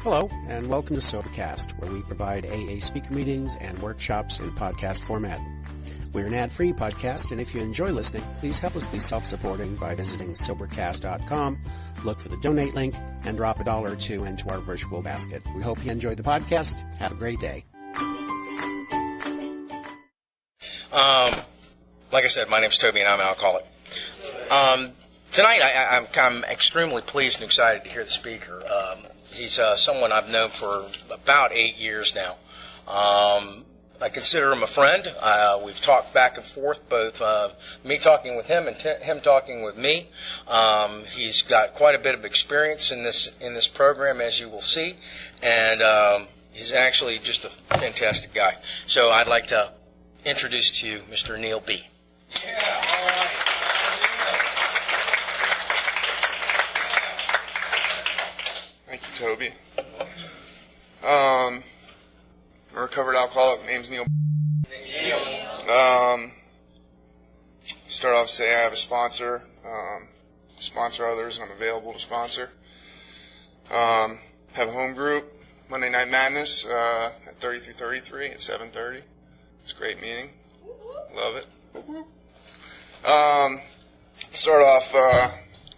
Hello, and welcome to Sobercast, where we provide AA speaker meetings and workshops in podcast format. We're an ad-free podcast, and if you enjoy listening, please help us be self-supporting by visiting Sobercast.com, look for the donate link, and drop $1 or $2 into our virtual basket. We hope you enjoyed the podcast. Have a great day. Like I said, my name's Toby, and I'm an alcoholic. Tonight, I'm extremely pleased and excited to hear the speaker. He's someone I've known for about 8 years now. I consider him a friend. We've talked back and forth, both me talking with him and him talking with me. He's got quite a bit of experience in this program, as you will see, and he's actually just a fantastic guy. So I'd like to introduce to you Mr. Neil B. Yeah, all right. Thank you, Toby. I'm a recovered alcoholic. Name's Neil. Start off say I have a sponsor. Sponsor others. I'm available to sponsor. Have a home group, Monday Night Madness at 3333 at 7:30. It's a great meeting. Love it. Start off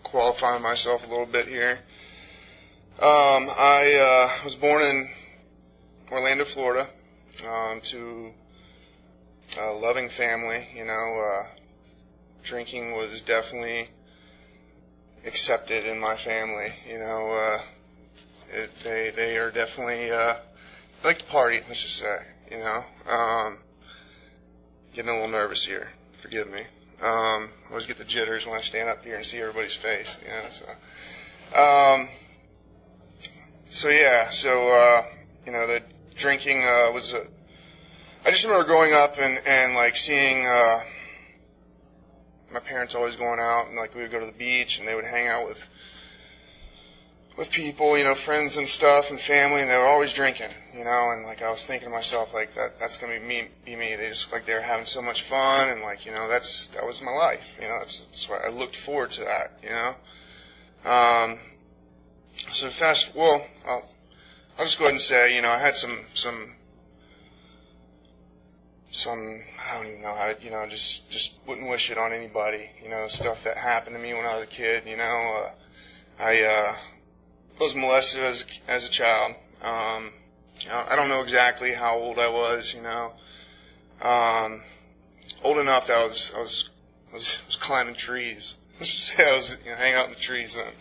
qualifying myself a little bit here. I was born in Orlando, Florida, to a loving family. Drinking was definitely accepted in my family. They are definitely like to party. Let's just say. Getting a little nervous here. Forgive me. I always get the jitters when I stand up here and see everybody's face. The drinking was. I just remember growing up and like seeing my parents always going out, and like we would go to the beach and they would hang out with people, friends and stuff and family, and they were always drinking, and like I was thinking to myself, like that's gonna be me. They just like they're having so much fun, and like that was my life, that's why I looked forward to that, I'll just go ahead and say, I had some I don't even know how to, just wouldn't wish it on anybody, stuff that happened to me when I was a kid, I was molested as a child. I don't know exactly how old I was, old enough that I was climbing trees. Let's just say I was hanging out in the trees then.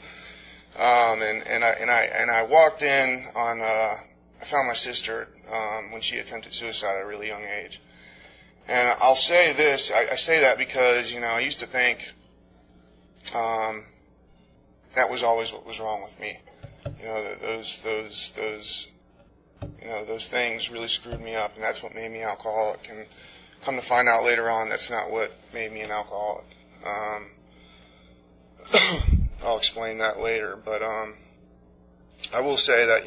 And I walked in on I found my sister when she attempted suicide at a really young age. And I'll say this, I say that because, I used to think that was always what was wrong with me. Those things really screwed me up, and that's what made me an alcoholic. And come to find out later on, that's not what made me an alcoholic. I'll explain that later, but I will say that,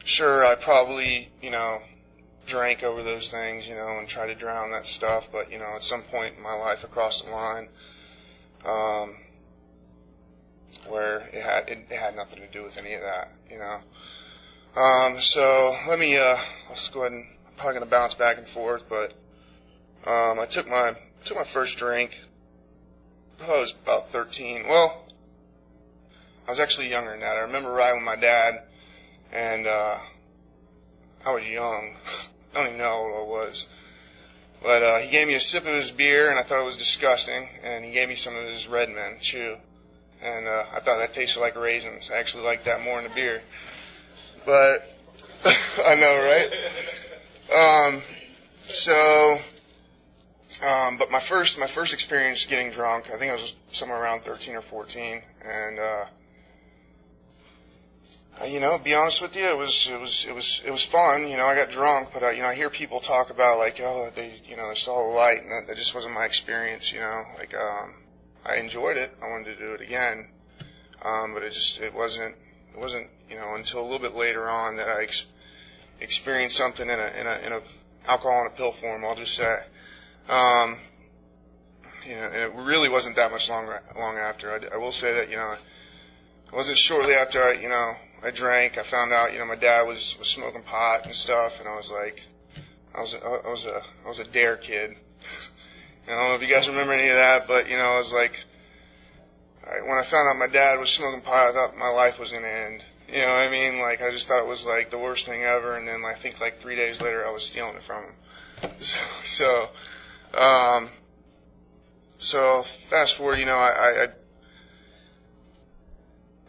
sure, I probably, drank over those things, and tried to drown that stuff, but, at some point in my life I crossed the line, where it had nothing to do with any of that, So let me, let's go ahead and, I'm probably going to bounce back and forth, but I took my first drink, I was about 13, well, I was actually younger than that. I remember riding with my dad, and I was young, I don't even know how old I was, but he gave me a sip of his beer, and I thought it was disgusting, and he gave me some of his Red Men chew. And I thought that tasted like raisins. I actually liked that more than the beer. But I know, right? But my first experience getting drunk, I think I was somewhere around 13 or 14, and be honest with you, it was fun. I got drunk, but I hear people talk about like, oh, they saw the light, and that just wasn't my experience. I enjoyed it. I wanted to do it again, but it wasn't until a little bit later on that I experienced something in a alcohol in a pill form. I'll just say, and it really wasn't that much long after. I will say that it wasn't shortly after I drank, I found out, my dad was smoking pot and stuff, and I was like, I was a dare kid. I don't know if you guys remember any of that, but, I was like, when I found out my dad was smoking pot, I thought my life was going to end. You know what I mean? Like, I just thought it was, like, the worst thing ever, and then I think, like, 3 days later I was stealing it from him. So fast forward,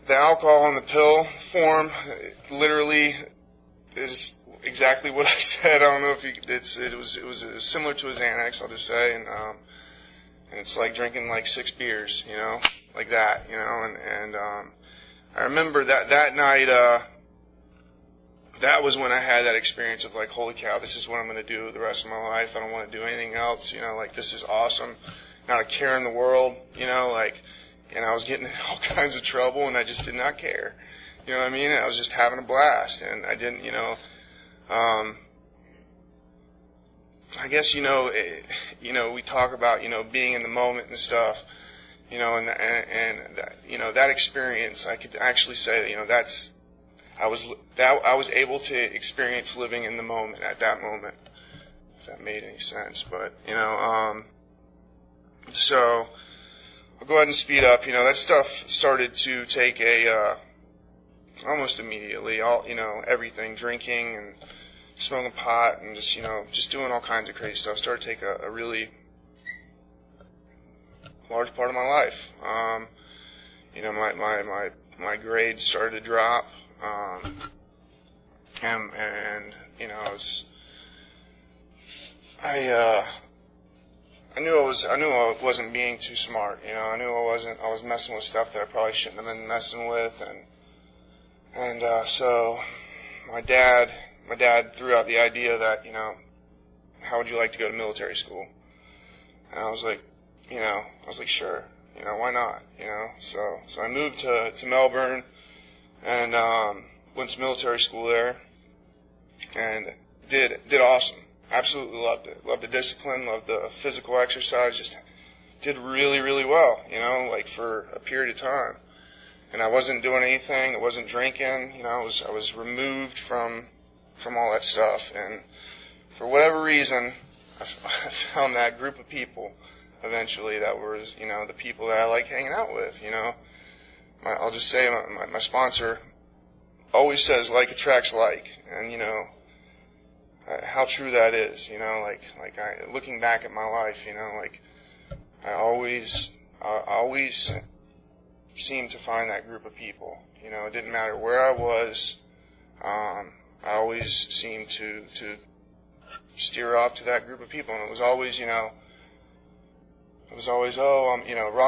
the alcohol in the pill form literally is exactly what I said. I don't know if it was similar to a Xanax, I'll just say, and it's like drinking like 6 beers, like that, and I remember that night, that was when I had that experience of like, holy cow, this is what I'm going to do the rest of my life. I don't want to do anything else, like this is awesome. Not a care in the world, and I was getting in all kinds of trouble and I just did not care. You know what I mean? I was just having a blast, and I didn't, I guess, we talk about, being in the moment and stuff, and that, that experience, I could actually say that, I was able to experience living in the moment at that moment, if that made any sense. But, so I'll go ahead and speed up. That stuff started to take almost immediately, everything, drinking and smoking pot and just doing all kinds of crazy stuff started to take a really large part of my life. My grades started to drop, and I knew I wasn't being too smart. I knew I was messing with stuff that I probably shouldn't have been messing with, and so my dad threw out the idea that, how would you like to go to military school? And I was like, sure, why not? So I moved to Melbourne and went to military school there, and did awesome. Absolutely loved it. Loved the discipline, loved the physical exercise, just did really, really well, like for a period of time. And I wasn't doing anything, I wasn't drinking, I was removed from all that stuff. And for whatever reason, I found that group of people eventually that was, the people that I like hanging out with, I'll just say my sponsor always says like attracts like, and, how true that is, looking back at my life, I always seemed to find that group of people, it didn't matter where I was, I always seemed to steer off to that group of people, and it was always, wrong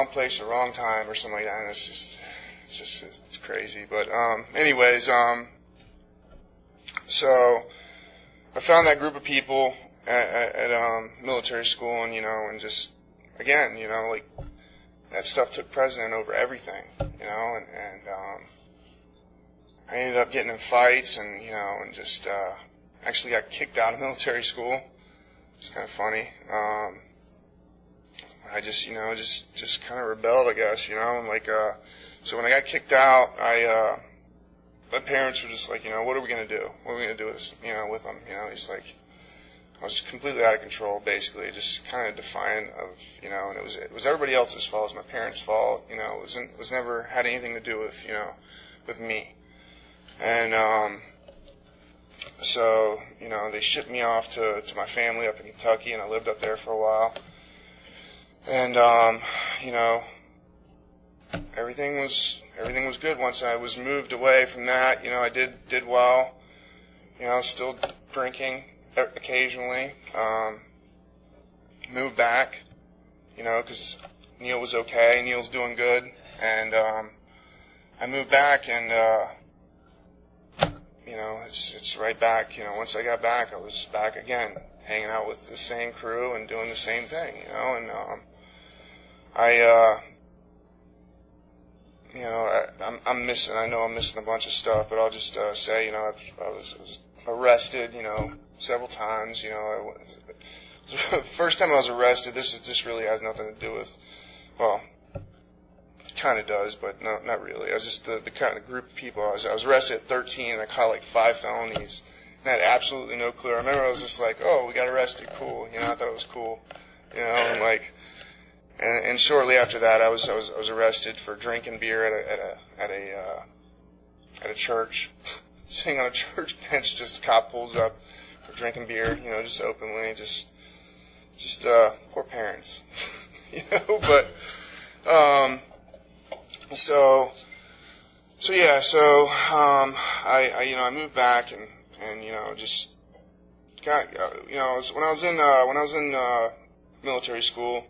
place or wrong time or something like that, and it's crazy, but, anyways, so, I found that group of people at military school, and just, again, that stuff took precedent over everything, and I ended up getting in fights, and, and just, actually got kicked out of military school. It's kind of funny. I just, just kind of rebelled, I guess, and so when I got kicked out, my parents were just like, what are we going to do? What are we going to do with them? He's like, I was completely out of control, basically, just kind of defiant of, and it was everybody else's fault. It was my parents' fault, it was never had anything to do with, with me. And, so, they shipped me off to my family up in Kentucky, and I lived up there for a while. And, everything was good. Once I was moved away from that, I did well. Still drinking occasionally. Moved back, because Neil was okay. Neil's doing good, and I moved back, and it's right back. Once I got back, I was back again, hanging out with the same crew and doing the same thing. And I'm missing. I know I'm missing a bunch of stuff, but I'll just say, I was arrested, several times. First time I was arrested. This really has nothing to do with, well, kind of does, but no, not really. I was just the kind of group of people. I was arrested at 13, and I caught like 5 felonies, and I had absolutely no clue. I remember I was just like, oh, we got arrested, cool. You know, I thought it was cool. You know, and like, and shortly after that, I was arrested for drinking beer at a church, sitting on a church bench. Just a cop pulls up for drinking beer, you know, just openly, just poor parents, you know. But I moved back and you know, just got, you know, when I was in military school,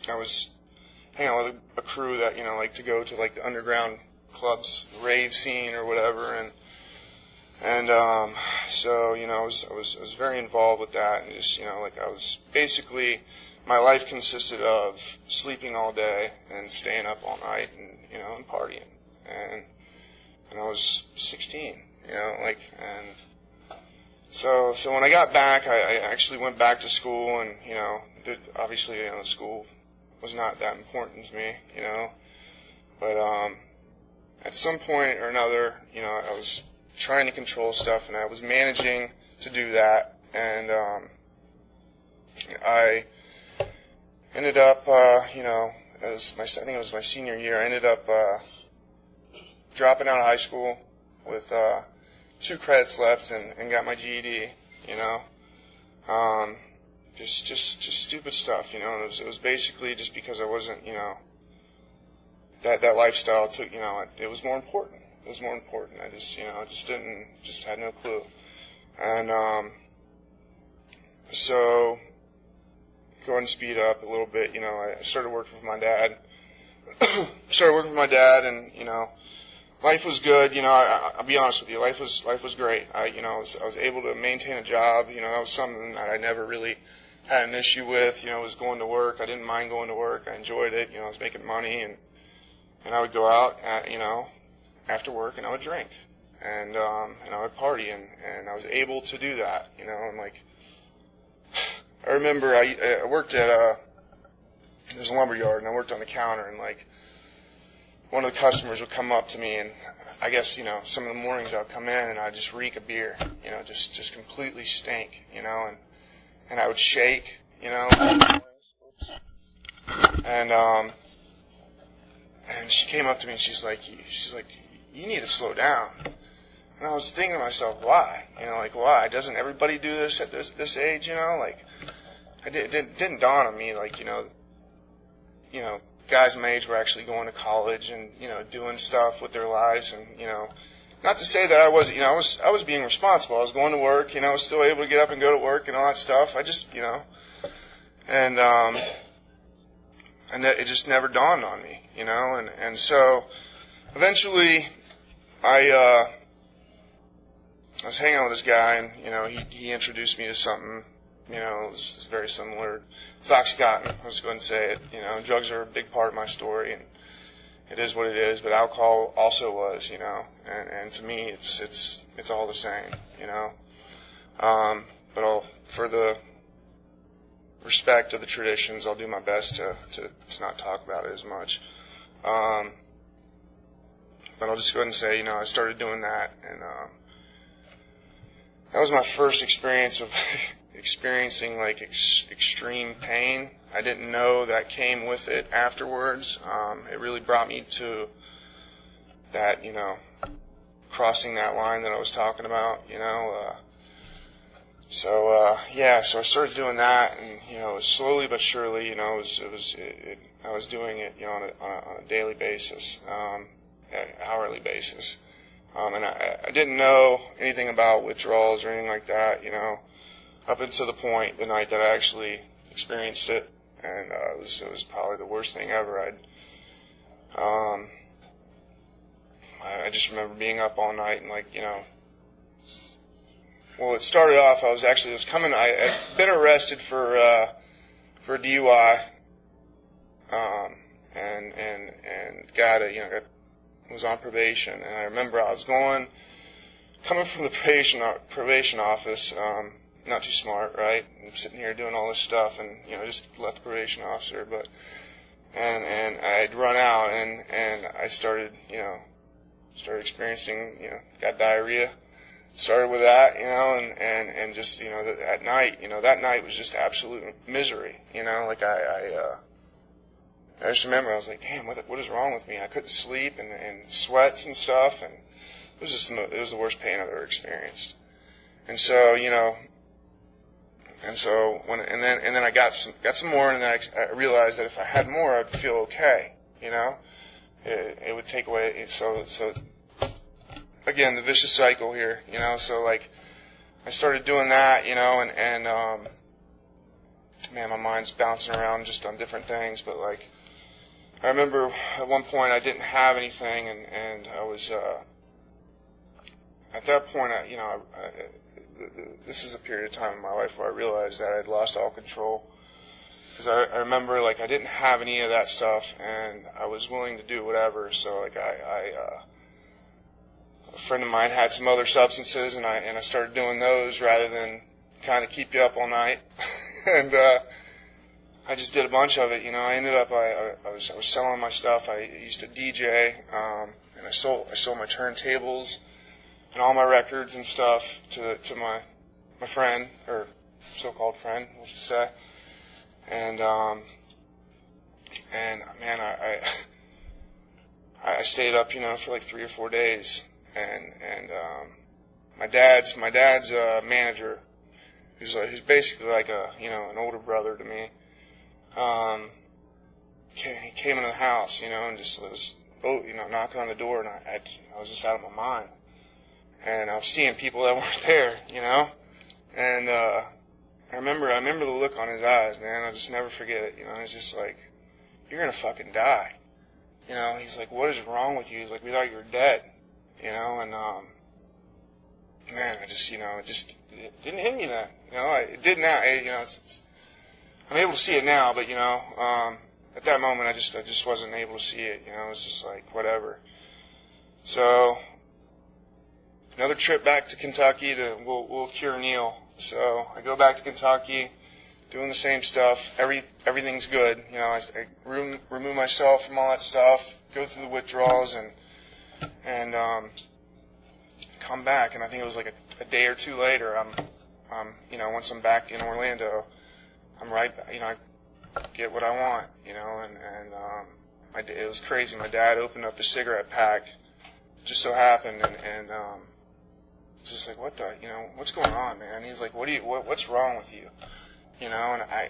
I was hanging out with a crew that, you know, like to go to like the underground clubs, the rave scene or whatever, so, you know, I was very involved with that, and just, you know, like I was basically, my life consisted of sleeping all day and staying up all night and, you know, and partying. And I was 16, you know, like, and so when I got back, I actually went back to school, and, you know, obviously, you know, school was not that important to me, you know, but at some point or another, you know, I was trying to control stuff, and I was managing to do that, and I ended up, you know, I think it was my senior year, I ended up dropping out of high school with 2 credits left and got my GED, you know. Just stupid stuff, you know, and it was basically just because I wasn't, you know, that lifestyle took, you know, it was more important. It was more important. I just, you know, just had no clue. And so go ahead and speed up a little bit, you know, I started working for my dad. And, you know, life was good, you know, I'll be honest with you, life was great. You know, I was able to maintain a job, you know, that was something that I never really had an issue with, you know, was going to work. I didn't mind going to work. I enjoyed it, you know, I was making money, and I would go out, you know, after work, and I would drink, and I would party, and I was able to do that, you know, and like, I remember I worked at there's a lumber yard, and I worked on the counter, and like, one of the customers would come up to me, and I guess, you know, some of the mornings I would come in, and I'd just reek of beer, you know, just completely stink, you know, and I would shake, you know, and she came up to me, and she's like, you need to slow down. And I was thinking to myself, why? You know, like, why? Doesn't everybody do this at this age, you know? Like, it didn't dawn on me, like, you know, guys my age were actually going to college and, you know, doing stuff with their lives, and, you know, not to say that I wasn't, you know, I was being responsible. I was going to work, you know, I was still able to get up and go to work and all that stuff. I just, you know, and it just never dawned on me, you know, and so eventually I was hanging out with this guy, and, you know, he introduced me to something, you know, it was very similar. It's Oxycontin, I'll just go ahead and say it. You know, drugs are a big part of my story, and it is what it is, but alcohol also was, you know, and to me, it's all the same, you know. But for the respect of the traditions, I'll do my best to not talk about it as much. But I'll just go ahead and say, you know, I started doing that, and that was my first experience of experiencing like extreme pain. I didn't know that came with it afterwards. It really brought me to that, you know, crossing that line that I was talking about, you know. So I started doing that, and, you know, slowly but surely, you know, I was doing it, you know, on a daily basis, hourly basis. And I didn't know anything about withdrawals or anything like that, you know, up until the point, the night that I actually experienced it, and it was probably the worst thing ever. I just remember being up all night, and, like, you know, well, it started off, I had been arrested for a DUI, and was on probation, and I remember I was coming from the probation office, not too smart, right? I'm sitting here doing all this stuff, and, you know, just left the probation officer, and I'd run out, and I started experiencing, got diarrhea. Started with that, and just, at night, that night was just absolute misery, like I just remember I was like, damn, what is wrong with me? I couldn't sleep, and sweats and stuff, and it was the worst pain I've ever experienced. And so, and then I got some more, and then I realized that if I had more, I'd feel okay, it would take away, so again, the vicious cycle here, so like, I started doing that, and man, my mind's bouncing around just on different things, but like, I remember at one point I didn't have anything, and I was, at that point, this is a period of time in my life where I realized that I'd lost all control, because I remember, like, I didn't have any of that stuff, and I was willing to do whatever, so like, a friend of mine had some other substances, and I started doing those rather than kind of keep you up all night. And I just did a bunch of it. I ended up I was selling my stuff. I used to DJ, and I sold my turntables and all my records and stuff to my friend, or so-called friend, we'll just say. And man, I stayed up, for like 3 or 4 days. And my dad's manager, who's basically like an older brother to me, he came into the house, and just was knocking on the door, and I was just out of my mind, and I was seeing people that weren't there, and I remember the look on his eyes, man. I'll just never forget it. It's just like, you're gonna fucking die. He's like, what is wrong with you? He's like, we thought you were dead. And man, I just, it didn't hit me then. It did now. I'm able to see it now, but at that moment, I just wasn't able to see it. It was just like whatever. So another trip back to Kentucky we'll cure Neil. So I go back to Kentucky, doing the same stuff. Everything's good. I remove myself from all that stuff, go through the withdrawals, and come back, and I think it was like a day or two later, once I'm back in Orlando, I'm right back, I get what I want, and it was crazy. My dad opened up the cigarette pack, just so happened, and it's just like, what's going on, man? He's like, what's wrong with you? And I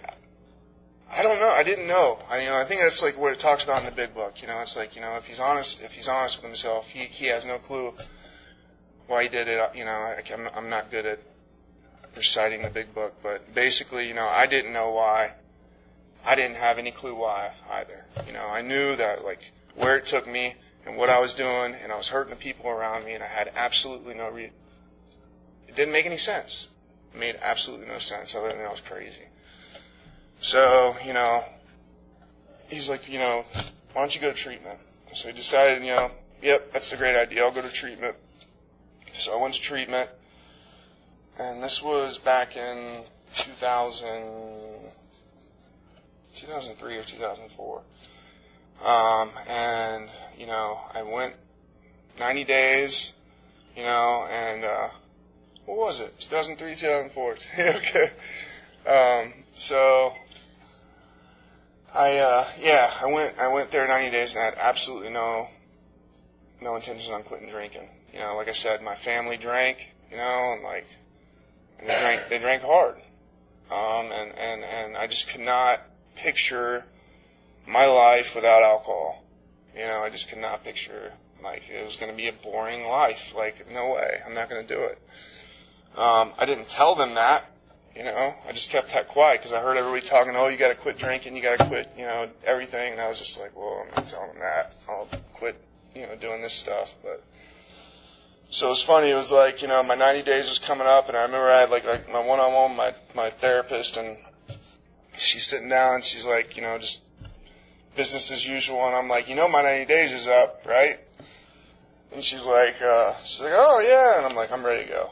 don't know. I didn't know. I think that's like what it talks about in the big book. It's like, if he's honest with himself, he has no clue why he did it. I'm not good at reciting the big book, but basically, I didn't know why. I didn't have any clue why either. I knew that, like, where it took me and what I was doing, and I was hurting the people around me, and I had absolutely no it didn't make any sense. It made absolutely no sense other than I was crazy. So, he's like, why don't you go to treatment? So he decided, yep, that's a great idea. I'll go to treatment. So I went to treatment, and this was back in 2003 or 2004. And, I went 90 days, and, what was it? 2003, 2004. Okay. So I went there 90 days, and I had absolutely no intention on quitting drinking. Like I said, my family drank, and they drank hard. And I just could not picture my life without alcohol. I just could not picture, like, it was going to be a boring life. Like, no way, I'm not going to do it. I didn't tell them that. I just kept that quiet because I heard everybody talking, you got to quit drinking, you got to quit, everything. And I was just like, well, I'm not telling them that. I'll quit, doing this stuff. But so it was funny. It was like, my 90 days was coming up, and I remember I had like my one-on-one with my therapist, and she's sitting down, and she's like, just business as usual. And I'm like, my 90 days is up, right? And she's like, oh yeah. And I'm like, I'm ready to go.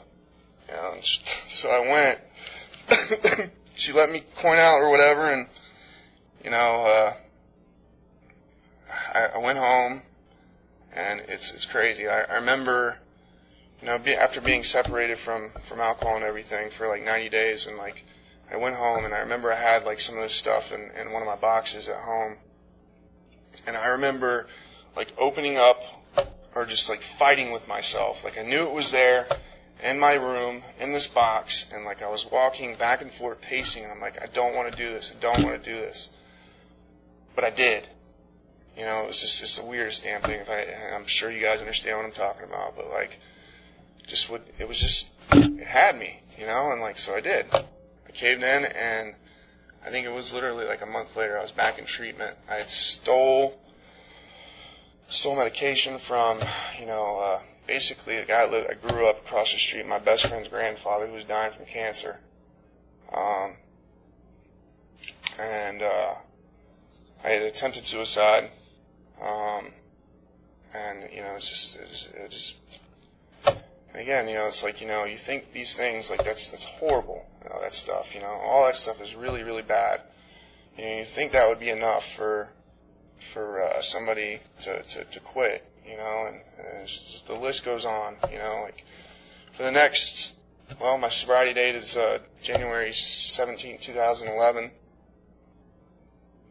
And so I went. She let me coin out or whatever, and I went home, and it's crazy. I remember, after being separated from alcohol and everything for like 90 days, and like I went home, and I remember I had like some of this stuff in one of my boxes at home, and I remember like opening up or just like fighting with myself. Like I knew it was there in my room in this box, and like I was walking back and forth, pacing, and I'm like, I don't want to do this. I don't want to do this. But I did. It was just the weirdest damn thing. I'm sure you guys understand what I'm talking about, but like, it had me, and like, so I did. I caved in, and I think it was literally like a month later, I was back in treatment. I had stole medication from, basically a guy I grew up across the street, my best friend's grandfather, who was dying from cancer. And I had attempted suicide. And, it's just, and again, it's like, you think these things, like, that's horrible, that stuff, all that stuff is really, really bad. You think that would be enough for somebody to quit, and it's just the list goes on, like for the next, my sobriety date is January 17, 2011.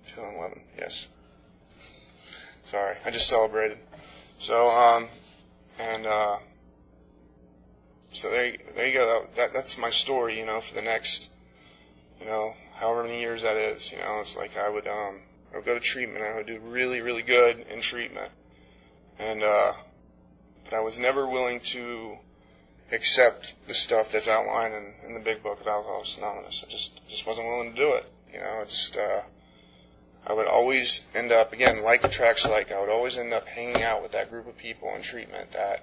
2011, yes. Sorry, I just celebrated. So, so there you go. That's my story, for the next, however many years that is. It's like I would go to treatment. I would do really, really good in treatment, and but I was never willing to accept the stuff that's outlined in the big book of Alcoholics Anonymous. I just wasn't willing to do it. I would always end up, again, like attracts like, I would always end up hanging out with that group of people in treatment that,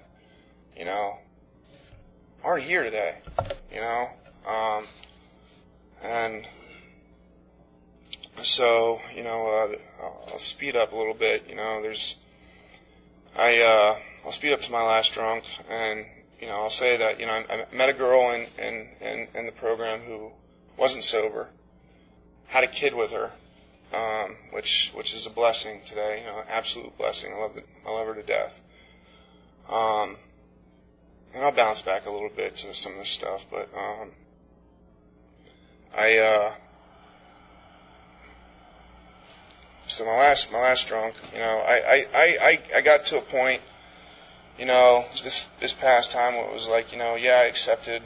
aren't here today, and so, I'll speed up a little bit, I'll speed up to my last drunk, and, I'll say that, I met a girl in the program who wasn't sober, had a kid with her, which is a blessing today, absolute blessing. I love her to death. And I'll bounce back a little bit to some of this stuff, but so my last drunk, I got to a point, this past time where it was like, I accepted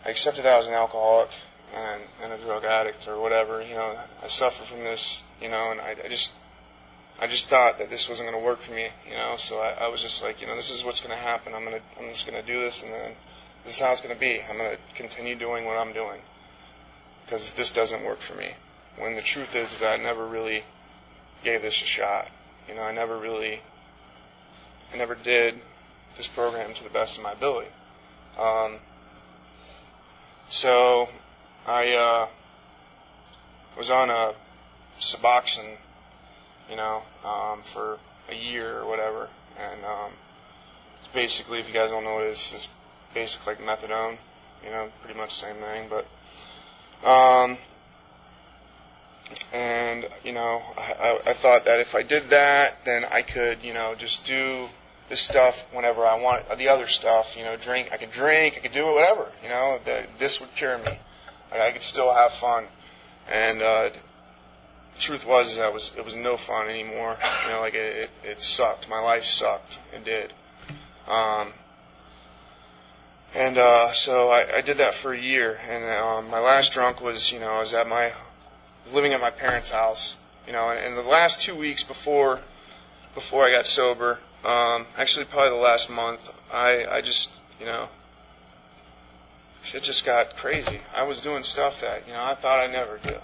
that I was an alcoholic and a drug addict or whatever, I suffer from this, and I just thought that this wasn't going to work for me, so I was just like, this is what's going to happen. I'm just going to do this, and then this is how it's going to be. I'm going to continue doing what I'm doing because this doesn't work for me. When the truth is that I never really gave this a shot. I never did this program to the best of my ability. So I was on a Suboxone, for a year or whatever, and it's basically, if you guys don't know what it is, it's basically like methadone, pretty much the same thing, but and I thought that if I did that, then I could just do this stuff whenever I want, the other stuff, drink, I could do it, whatever, this would cure me. I could still have fun, and the truth was that it was no fun anymore. It sucked. My life sucked. It did. So I did that for a year, and my last drunk was, I was living at my parents' house, and the last 2 weeks before I got sober, actually probably the last month, I just, shit just got crazy. I was doing stuff that, I thought I'd never do,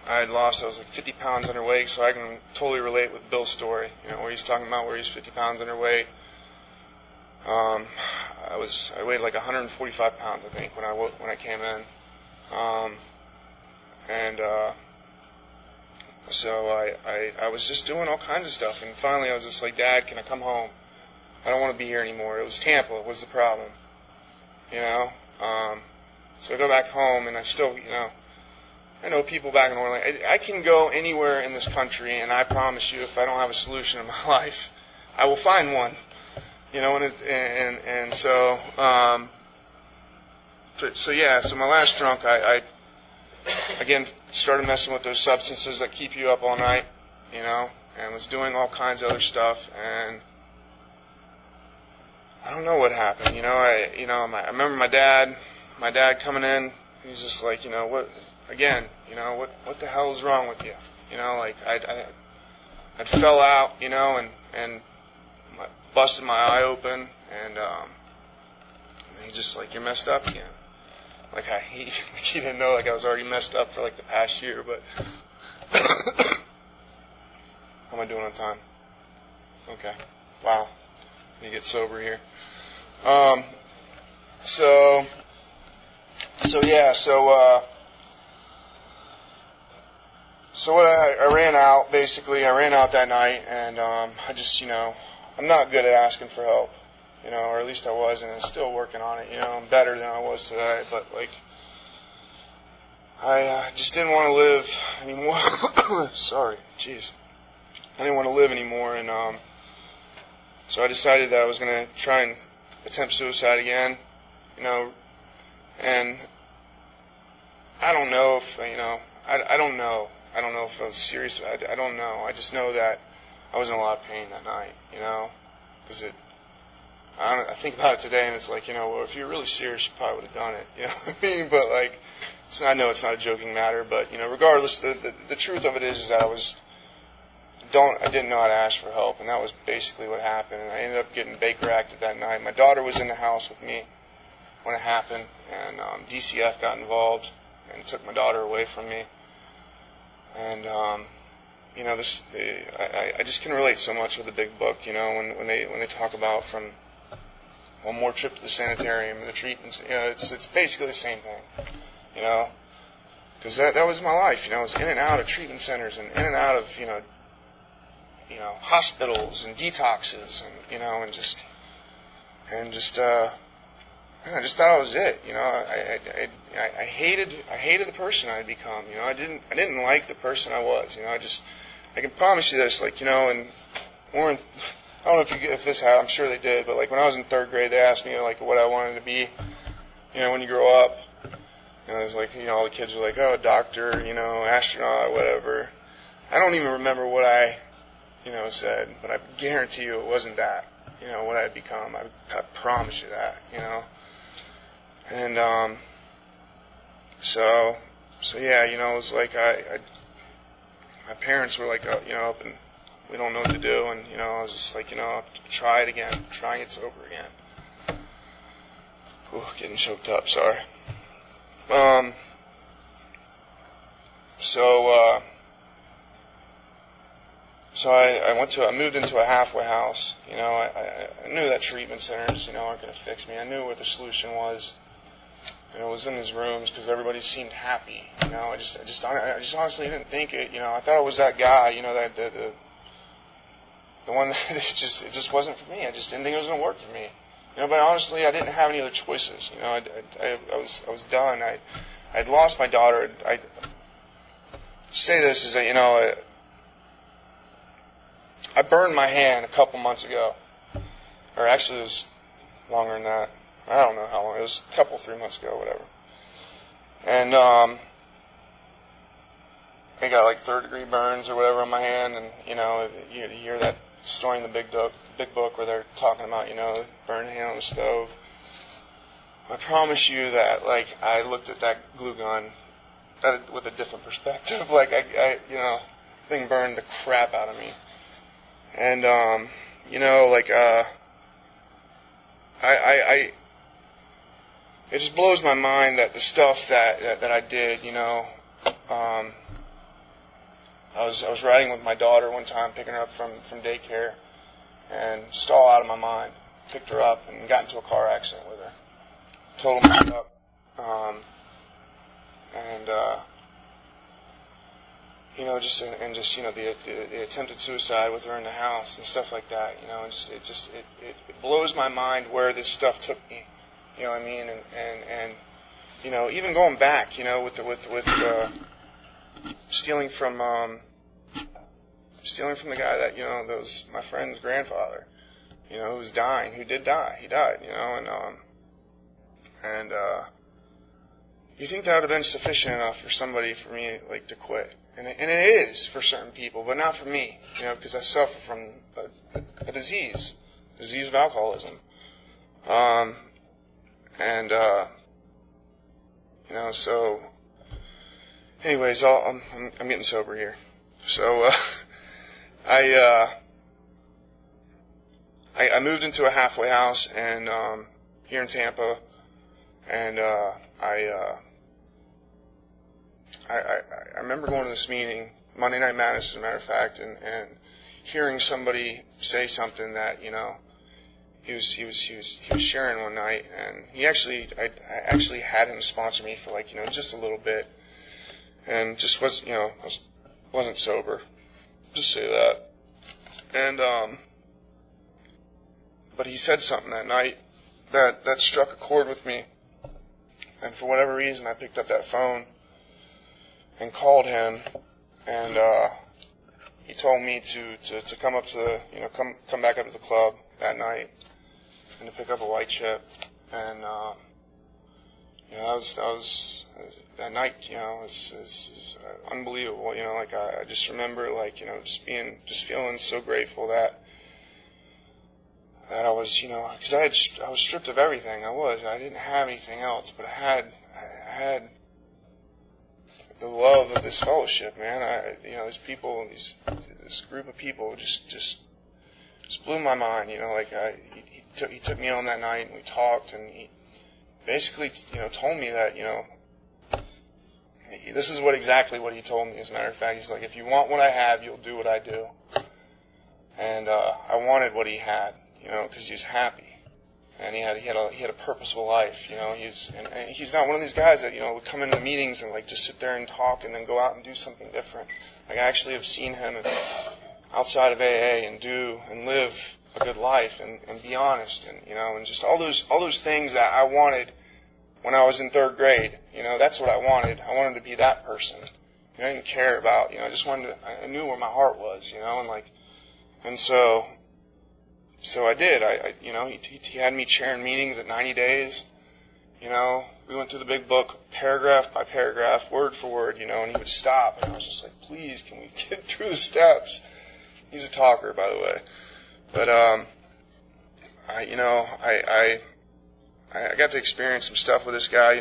I was like 50 pounds underweight, so I can totally relate with Bill's story, where he's talking about where he's 50 pounds underweight. I weighed like 145 pounds, I think, when I came in. So I was just doing all kinds of stuff, and finally I was just like, Dad, can I come home? I don't want to be here anymore. It was Tampa was the problem, So I go back home, and I still, I know people back in Orlando. I can go anywhere in this country, and I promise you, if I don't have a solution in my life, I will find one. You know, and so, so my last drunk, I again started messing with those substances that keep you up all night, you know, and was doing all kinds of other stuff, and I don't know what happened. You know, I remember my dad coming in. He's just like, you know, what the hell is wrong with you? You know, like I fell out, you know, and busted my eye open, and he just like, you're messed up again. Like he didn't know, like I was already messed up for like the past year, but how am I doing on time? Okay. Wow. Let me get sober here. So what I ran out, basically, I ran out that night, and I just, you know, I'm not good at asking for help, you know, or at least I was, and I'm still working on it, you know, I'm better than I was today, but, like, I just didn't want to live anymore. Sorry, jeez. I didn't want to live anymore, and so I decided that I was going to try and attempt suicide again, you know, and I don't know if, you know, I don't know. I don't know if I was serious. I don't know. I just know that I was in a lot of pain that night, you know, because I think about it today, and it's like, you know, well, if you're really serious, you probably would have done it, you know what I mean? But, like, I know it's not a joking matter, but, you know, regardless, the truth of it is that I didn't know how to ask for help, and that was basically what happened, and I ended up getting Baker acted that night. My daughter was in the house with me when it happened, and DCF got involved and took my daughter away from me. And, you know, I just can relate so much with the big book, you know, when they talk about from one more trip to the sanitarium and the treatments, you know, it's basically the same thing, you know, because that was my life, you know, I was in and out of treatment centers and in and out of, you know, hospitals and detoxes, and, you know, and just I just thought I was it, you know. I hated the person I had become, you know. I didn't like the person I was, you know. I can promise you this, like, you know, and Warren, I don't know if this happened, I'm sure they did, but like when I was in 3rd grade, they asked me like what I wanted to be, you know, when you grow up. And it was like, you know, all the kids were like, oh, doctor, you know, astronaut, whatever. I don't even remember what I, you know, said, but I guarantee you it wasn't that, you know, what I had become. I promise you that, you know. And so yeah, you know, it was like my parents were like, you know, up and we don't know what to do, and, you know, I was just like, you know, try it again, try and get sober again. Ooh, getting choked up, sorry. So I moved into a halfway house. You know, I knew that treatment centers, you know, aren't going to fix me. I knew what the solution was. You know, it was in his rooms because everybody seemed happy. You know, I just honestly didn't think it. You know, I thought it was that guy. You know, that the one that it just wasn't for me. I just didn't think it was going to work for me. You know, but honestly, I didn't have any other choices. You know, I was done. I'd lost my daughter. I say this is that, you know, I burned my hand a couple months ago, or actually it was longer than that. I don't know how long. It was a couple, 3 months ago, whatever. And I got like 3rd-degree burns or whatever on my hand, and, you know, you hear that story in the big book where they're talking about, you know, burn hand on the stove. I promise you that, like, I looked at that glue gun with a different perspective. Like, I you know, the thing burned the crap out of me. And, you know, like, it just blows my mind that the stuff that I did, you know, I was riding with my daughter one time, picking her up from daycare, and just all out of my mind, picked her up and got into a car accident with her. Total messed up. You know, just you know, the attempted suicide with her in the house and stuff like that. You know, and it blows my mind where this stuff took me. You know what I mean? And you know, even going back, you know, with stealing from the guy that, that was my friend's grandfather, who was dying, who did die. He died, and you think that would have been sufficient enough for somebody, for me, like, to quit. And it is for certain people, but not for me, because I suffer from a disease of alcoholism. So anyways, I'm getting sober here. So, I moved into a halfway house and, here in Tampa, and, I remember going to this meeting, Monday Night Madness, as a matter of fact, and hearing somebody say something that, he was sharing one night, and I actually had him sponsor me for, like, just a little bit, and just wasn't sober, just say that, and, but he said something that night that struck a chord with me, and for whatever reason, I picked up that phone and called him, and he told me to come up to come back up to the club that night and to pick up a white chip, and that night, is unbelievable. I just remember, just feeling so grateful that I was, because I was stripped of everything. I didn't have anything else, but I had the love of this fellowship, man. These people, this group of people just blew my mind. He took me on that night, and we talked, and he basically, told me that, this is exactly what he told me. As a matter of fact, he's like, if you want what I have, you'll do what I do. And I wanted what he had, because he was happy. And he had a purposeful life, and he's not one of these guys that, would come into meetings and, just sit there and talk and then go out and do something different. I actually have seen him outside of AA and do and live a good life and be honest and just all those things that I wanted when I was in third grade. That's what I wanted. I wanted to be that person. I didn't care about, I just wanted to, I knew where my heart was, and so I did. He had me chairing meetings at 90 days. We went through the big book, paragraph by paragraph, word for word, and he would stop, and I was just like, please, can we get through the steps? He's a talker, by the way. But, I got to experience some stuff with this guy,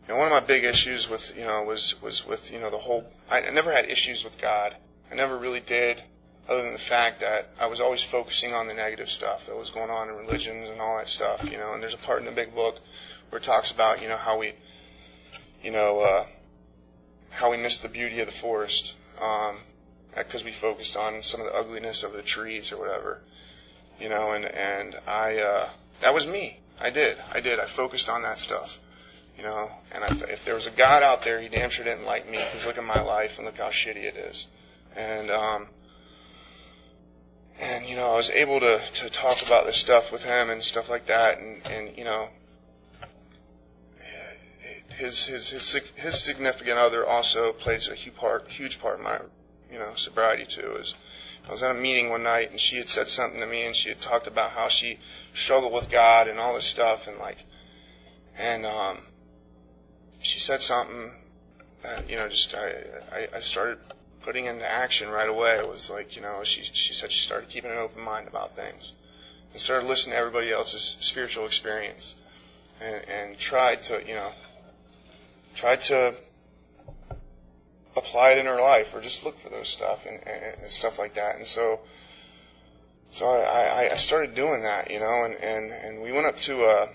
one of my big issues with, was with, the whole, I never had issues with God. I never really did, other than the fact that I was always focusing on the negative stuff that was going on in religions and all that stuff, and there's a part in the big book where it talks about, how we missed the beauty of the forest, because we focused on some of the ugliness of the trees or whatever, and that was me. I did. I focused on that stuff, and if there was a God out there, he damn sure didn't like me, because look at my life and look how shitty it is. And I was able to talk about this stuff with him and stuff like that, and his significant other also plays a huge part in my, sobriety too. I was at a meeting one night, and she had said something to me, and she had talked about how she struggled with God and all this stuff, and she said something that, I started putting into action right away. It was like, she said she started keeping an open mind about things and started listening to everybody else's spiritual experience and tried to apply it in her life, or just look for those stuff and stuff like that. And so I started doing that, and we went up to,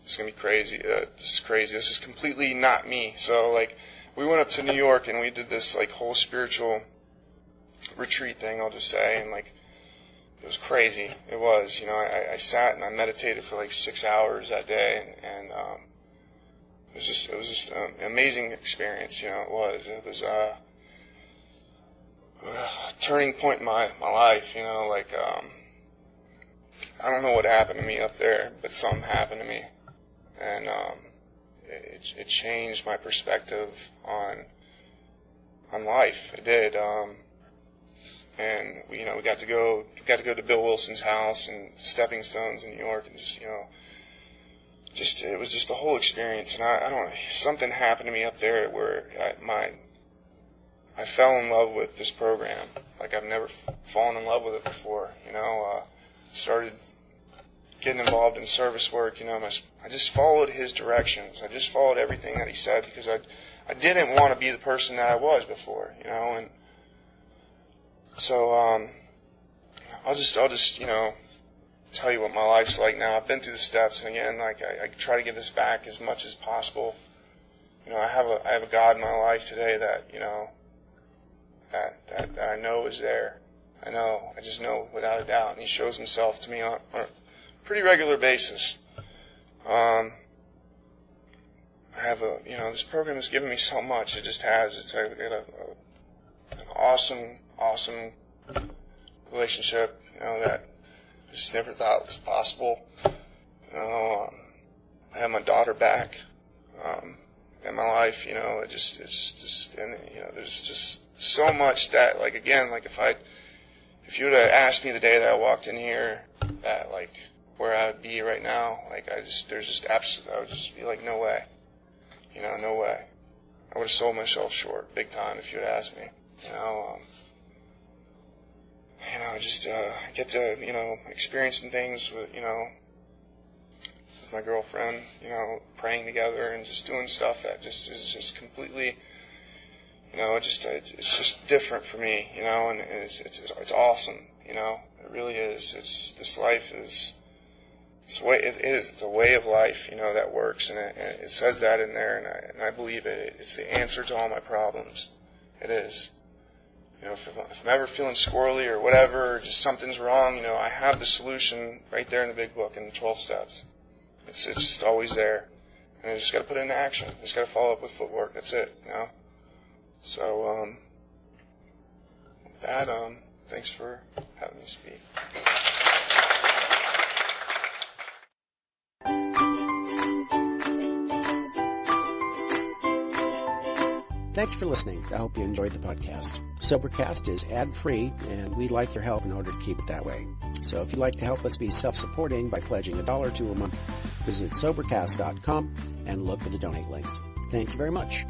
it's going to be crazy. This is crazy. This is completely not me. So, we went up to New York, and we did this, whole spiritual retreat thing, I'll just say, and, it was crazy. It was, I sat and I meditated for, 6 hours that day, and it was just an amazing experience, it was. It was a turning point in my life, I don't know what happened to me up there, but something happened to me, and it changed my perspective on life. It did. And we got to go to Bill Wilson's house and Stepping Stones in New York, and it was just the whole experience. And I don't, something happened to me up there where I fell in love with this program like I've never fallen in love with it before. Started getting involved in service work. I just followed his directions. I just followed everything that he said, because I didn't want to be the person that I was before. And so I'll just tell you what my life's like now. I've been through the steps, and again, I try to give this back as much as possible. I have a God in my life today that that I know is there. I just know without a doubt, and He shows Himself to me on a pretty regular basis. I have this program has given me so much. It just has. I've got an awesome relationship, that I just never thought was possible. I have my daughter back in my life. It's just there's just so much that, if you would have asked me the day that I walked in here, that where I would be right now, I would just be like, no way, no way. I would have sold myself short, big time, if you had asked me. I get to, experiencing things with my girlfriend, praying together and just doing stuff that just is just completely, it's just different for me, and it's awesome, it really is. This life is, it's a way of life, that works, and it says that in there, and I believe it. It's the answer to all my problems. It is. If I'm ever feeling squirrely or whatever, or just something's wrong, I have the solution right there in the big book in the 12 steps. It's just always there. And I just got to put it into action. I just got to follow up with footwork. That's it, So, with that, thanks for having me speak. Thanks for listening. I hope you enjoyed the podcast. Sobercast is ad-free, and we'd like your help in order to keep it that way. So if you'd like to help us be self-supporting by pledging $1 or $2 a month, visit Sobercast.com and look for the donate links. Thank you very much.